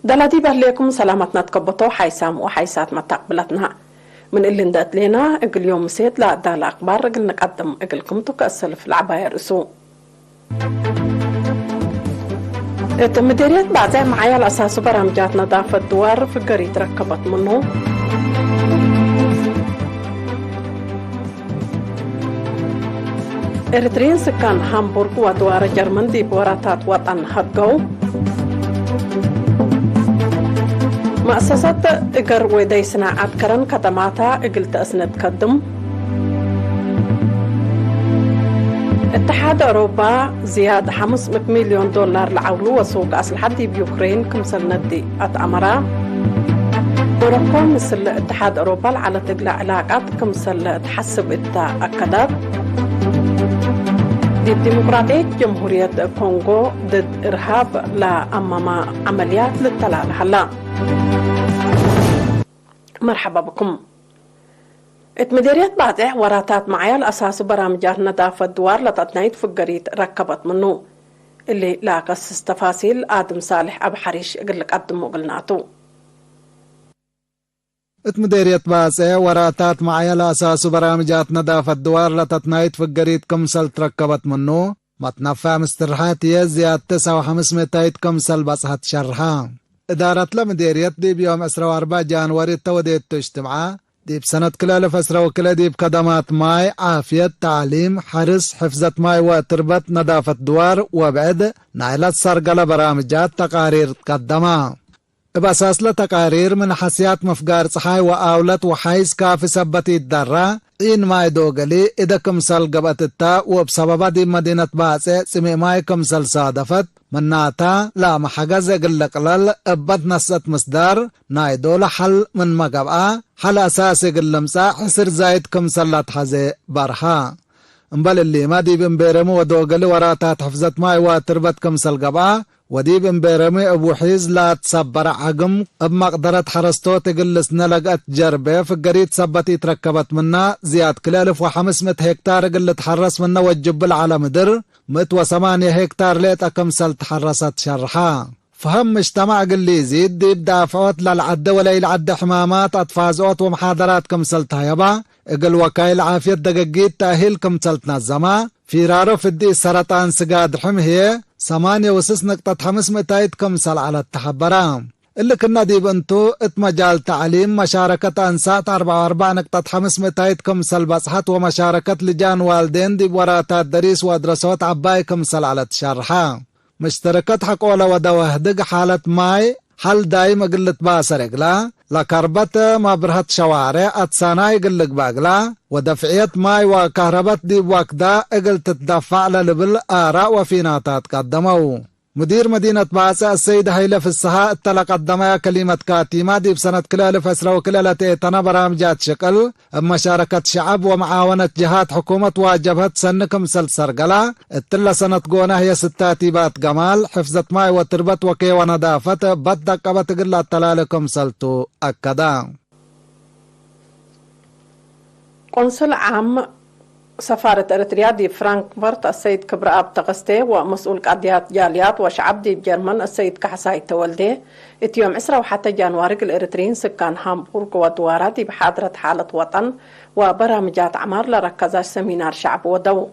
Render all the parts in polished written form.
دلادي بهليكم سلامتنا تكبطو حيسام وحيسات ما تقبلتنا من اللي ندقت لنا اقل يوم سيد لا دال اخبار اقل نقدم اقلكم تكسل في العباية رسو مديريات بعدين معايا الاساس برامجات نظافة دوار في قرية ركبت منه اريتريين سكان هامبورغ ودوار جرمن دي بوراتات وطن هدقو مؤسسات إقر ويدي صناعات كرن كتماتا إقل تأسند كدم اتحاد أوروبا زيادة 500 مليون دولار لعولو وسوق أسلحة بيوكرين كمسل ندي أتأمرا موروكو مثل اتحاد أوروبا على تقلع علاقات كمسل تحسب التأكدات دي ديمقراطية جمهورية كونغو ضد إرهاب لأمام عمليات للتلال هلا مرحبا بكم. اتمديريات بعده وراتات معايا الأساس برامجات نظافة دوار لتطنيت في القريد ركبت منه اللي لاقص تفاصيل آدم صالح أبو حريش قلك قدم وقلناتو. اتمديريات بعده وراتات معايا الأساس برامجات نظافة دوار لتطنيت في القريد كمسل تركبت منه متنفع مسترحاتي زيادة 9,500 كمسل بصحت شرحا إدارة لمديريات دي بيوم 4 جانوري توديت تجتمعا دي بسنة كلال فسرة وكلا دي بكدمات ماي عافية تعليم حرس حفظة ماي وتربط نظافة دوار وبعد نايلات سرقل برامجات تقارير تقدما بأساس لتقارير من حسيات مفقار صحاي وآولت وحيز كافي سبتي الدرة إن ماي دوغلي إذا كمسل قبت التا وبسبب دي مدينة باسة سمي ماي كمسل صادفت مناتا لا محجز قلقلل ابد نسات مصدر نايدول حل من مقبعة حل أساسي قلمسا حسر زايد كمسلات حزي برحا انبال اللي ما دي بنبيرمو ودوغلي وراتات حفظت ماي واتربت كمسل قبعة ودي بنبيرمي ابو حيز لا تصبر عقم بمقدرة حرستو تقلس نلقت جربة في القريد سبتي تركبت منا زياد كلالف و500 هكتار قلت حرس منا والجبل على مدر 108 هكتار ليت كمسل تحرست شرحا فهم مجتمع قلي يزيد دي بدافعوت للعد ولا يلعد حمامات أطفازوت ومحاضرات كمسل تهيبا اقل وكايل عافية دقاقيت تأهيل كمسل تنظما في رارو في الدي سرطان سقاد حمهي 8.5 كمسل على التحبرام اللي كنا دي بنتو اتمجال تعليم مشاركة أنسات 44.5 كمسل بصحت ومشاركة لجان والدين دي بوراتات دريس وادرسوت عباي كمسل على الشرحة مشتركات حقولا ودوهدق حالة ماي حل دايم قلت باسر اقلا لكربت مبرهت شوارع اتساناي قلق باقلا ودفعية ماي وكهربت دي بوكدا اقل تتدفع للبل آراء وفيناتات قدموا مدير مدينة باسة السيد هيلة في السهاء قدما كلمة كاتيمة دي بسنة كلال فسرة وكلالة ايتنا برامجات شكل مشاركة شعب ومعاونة جهات حكومة واجبهت سنكم سلسرقلة التلة سنة قونا هي 6 بات جمال حفظة ماي وتربت وكي ونظافة بدك بتقل التلالكم سلتو أكدا قنصل عام سفارة إريتريا دي فرانكفورت السيد كبراب تغستي ومسؤول قضيات جاليات وشعب دي بجرمن السيد كحساي تولدي اتيوم 10 وحتى جانواري الإريتريين سكان هامبورغ ودوارا دي بحاضرة حالة وطن وبرامجات عمار لركزاش سمينار شعب ودو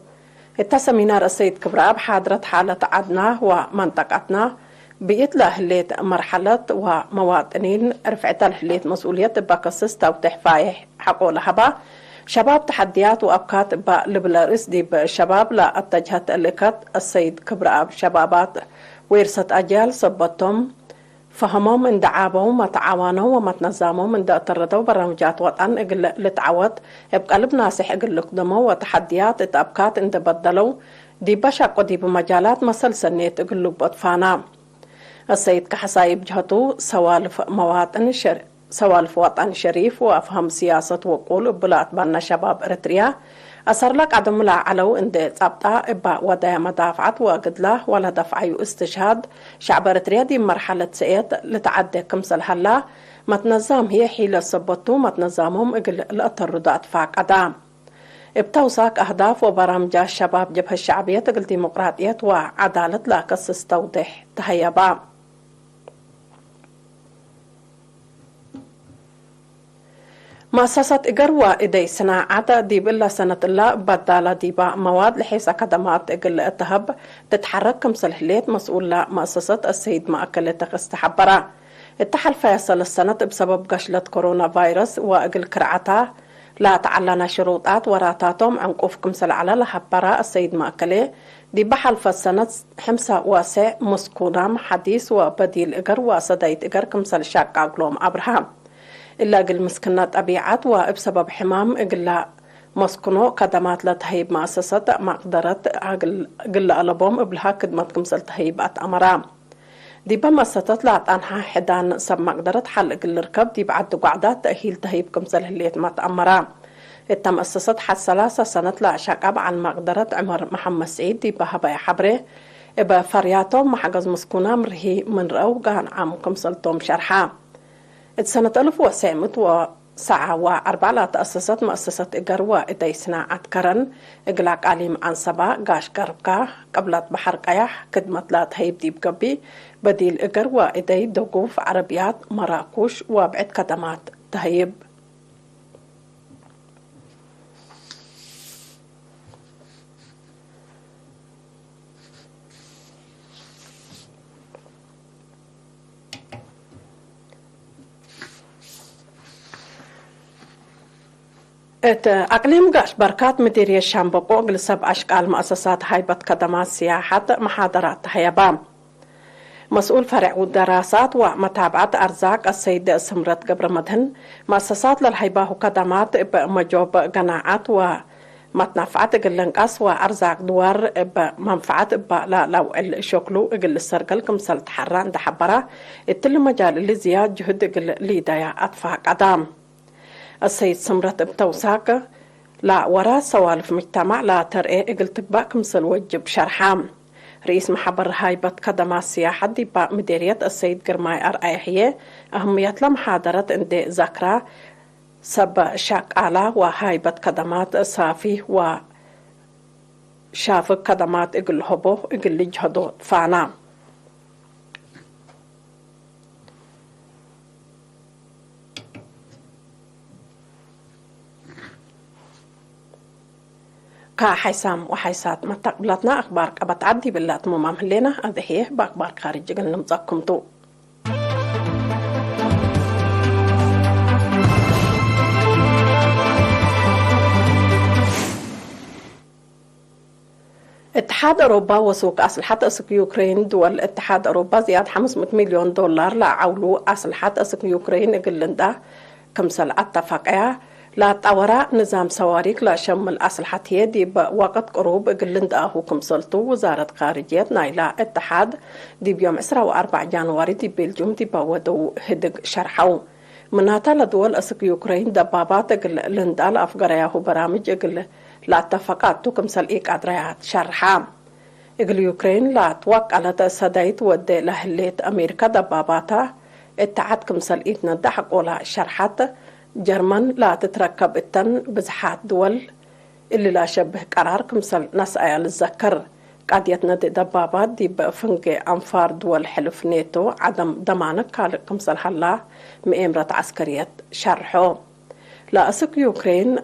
اتا سمينار السيد كبراب حاضرة حالة عدنا ومنطقتنا بيطلع هليت مرحلة ومواطنين رفعت هليت مسؤولية بقصص توضيح فايح حقو لهبا شباب تحديات وأبكات لبلارس دي بشباب لا اتجهت لكت السيد كبراب شبابات ويرست أجيال صبتهم فهموا من دعابهم وتعاونوا ومتنظموا من تردوا برامجات وطن اقل لتعود بقلب ناسح اقل لقدموا وتحديات اتأبكات ان تبدلوا دي بشاق دي بمجالات مسل سنيت اقل بطفانا السيد كحساي بجهتو سوالف وطن شريف وأفهم سياسة وقول بلاد بنا شباب إريتريا أصر لك عدم لا علو إن صابطة إبا ودايا مدافعات وقدله ولا دفعي استشهاد شعبرة ريادي مرحلة سئيت لتعدي كمسل هلا ما تنظام هي حيلة صبتو ما تنظامهم إقل الأطر ردات فاق أدام بتوثق أهداف وبرامج الشباب جبهة الشعبية تقل ديمقراطية وعدالة لا قصص توضيح تهيبا مؤسسة إقروى إدي صناعة ديب إلا سنة الله بدالة ديبا مواد لحيث أكاديمات إقل التهب تتحرك كمسل هليت مسؤول مؤسسة السيد مأكلة استحبرا اتحل فيصل السنة بسبب قشلة كورونا فيروس وإقل كرعتها لا تعلن شروطات وراتاتهم عن قوف كمسل على لحبرا السيد مأكلة دي بحل فالسنة حمسة واسع مسكونام حديث وبديل إقر وصديت إقر كمسل شاك أقلوم أبرهام إلا قل مسكنات أبيعات وبسبب حمام إقلا مسكنو قدمات لتهيب مؤسسة ما قدرت قل ألبوم إبلها كدمات كمسل تهيبات أمرام دي بمؤسسات لا أنها حدان سب ما قدرت حل قل ركب دي بعد قعدات تأهيل تهيب كمسل هليت ما تأمرام التمؤسسات حد 3 سنة لا شاكب عن ما قدرت عمر محمد سعيد دي بهبا حبره إبا فرياتهم محجز مسكونا مرهي من روقان عام كمسلتهم شرحا السنة 1904 لا تأسست مؤسسة إقروى إدي صناعة كرن إقلاق عليم عن سبا قاش قربكا قبلت بحر قياح كدمت لا تهيب ديب قبي بديل إقروى إدي دوقوف عربيات مراكوش وابعد كدمات تهيب أقليم قاش بركات مديرية الشامبقو قلسب أشكال مؤسسات هيبة خدمات سياحة محاضرات هيبام مسؤول فرع والدراسات ومتابعة أرزاق السيدة سمرت قبر مدهن مؤسسات للهيبة وخدمات بمجوب قناعات ومتنفعات قلنقاس وأرزاق دوار بمنفعات لا لو الشكلو قل السرقل كمسل تحران دحبرة التل مجال اللي زياد جهد قل ليدايا أطفاق قدام السيد سمرت بتوساق لا وراء سوالف مجتمع لا ترقى قلت باكمسل وجب شرحام رئيس محبر هايبة خدمات سياحة دي مديرية السيد قرماي أرأيحية أهمية لمحاضرة اندي ذكرى سب شاك على وهايبة خدمات صافي وشاف خدمات اقل هبو اقل جهدو فانا كحيسام وحيسات ما تقبلتنا أخبار أبتعدي بالله ممام هلينا أذهيه بأخبار خارج جنة مزاكمتو اتحاد أوروبا وسوق أسلحة أسك يوكرين دول اتحاد أوروبا زياد 500 مليون دولار لعولو أسلحة أسك يوكرين إقلندا كمسل اتفاقية لا طورا نظام صواريخ لا شمل أسلحة يدي بوقت قروب قلند أهو كمسلتو وزارة خارجية نايلا اتحاد دي بيوم 4 جانواري دي بلجوم دي بودو هدق شرحو مناتا لدول أسك يوكرين دبابات قلند الأفقرياه برامج قل لا اتفاقات تو كمسل إيك أدريات شرحام قل يوكرين لا توقع سدايت ودي لهليت أمريكا دباباتا اتحاد كمسل إيك ندحق ولا شرحات جرمن لا تتركب التن بزحات دول اللي لا شبه قرار كمسل ناس ايال الذكر قد يتندي دبابات دي بفنقي أنفار دول حلف نيتو عدم ضمانك كمسل حلا مئمرة عسكرية شرحو لا أسك يوكرين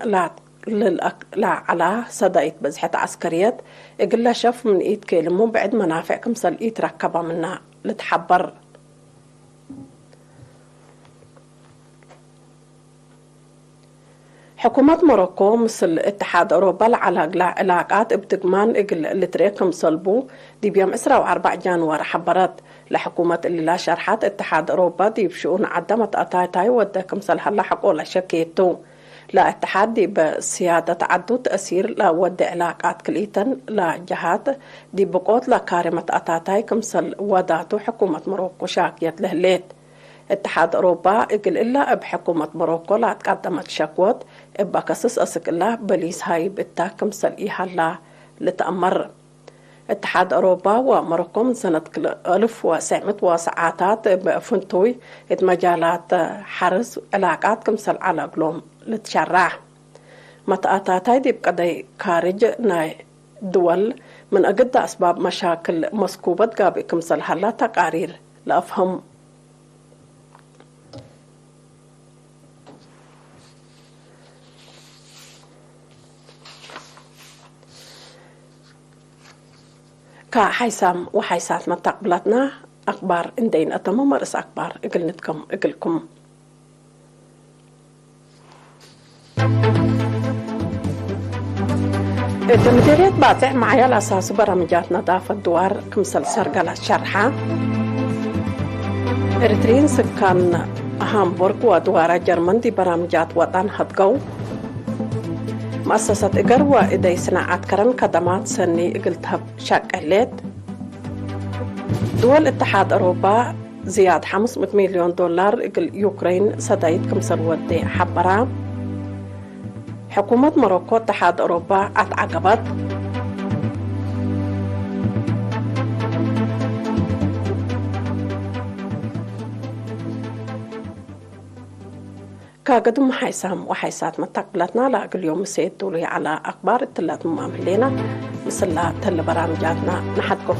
لا على صدايت بزحات عسكرية إقلا شف من إيد كلمو بعد منافع كمسل إيد ركبها منها لتحبر حكومة موروكو مثل اتحاد أوروبا على علاقات بتجمان اللي تريكم صلبو دي بيوم 4 جانوار حبرت لحكومة اللي لا شرحات اتحاد أوروبا دي بشؤون عدمت أتايتاي ودكم صلح الله حقو لشكيتو لا اتحاد دي بسيادة عدو تأثير لا ود علاقات كليتن لا جهات دي بقوت لا كارمة أتاتاي كمسل وداتو حكومة موروكو شاكيت لهليت اتحاد أوروبا اقل إلا بحكومة موروكو لا تقدمت شكوت بكسس أسك الله بليس هاي بالتاكم سلئيها الله لتأمر اتحاد أوروبا وموروكو من سنة 1900 ساعات بفنتوي مجالات حرس علاقات كمسل على قلوم لتشرع متأتاتاي دي بقضي كارج ناي دول من أجد أسباب مشاكل مسكوبة قابل كمسل هلا تقارير لأفهم كحيسام وحيسات متقبلتنا أخبار إندين أتمم مرس أخبار إقلكم مديرية باتع معايا الأساس برامجات نظافة الدوار كمسل سرقلة شرحة إريتريين سكان هامبورغ ودوار جرمن دي برامجات وطن هدقو مؤسسة إقر وإدي صناعة كرن خدمات سني إقلتها شاكلت دول اتحاد أوروبا زياد 500 مليون دولار إقل يوكرين سدايد كمسل ودي حبرا حكومة موروكو اتحاد أوروبا اتعقبت كقدم حيسام وحيسات متقبلتنا لاقل يوم سيد دولي على أخبار الثلاث مماملين مثل تل برامجاتنا نحدكم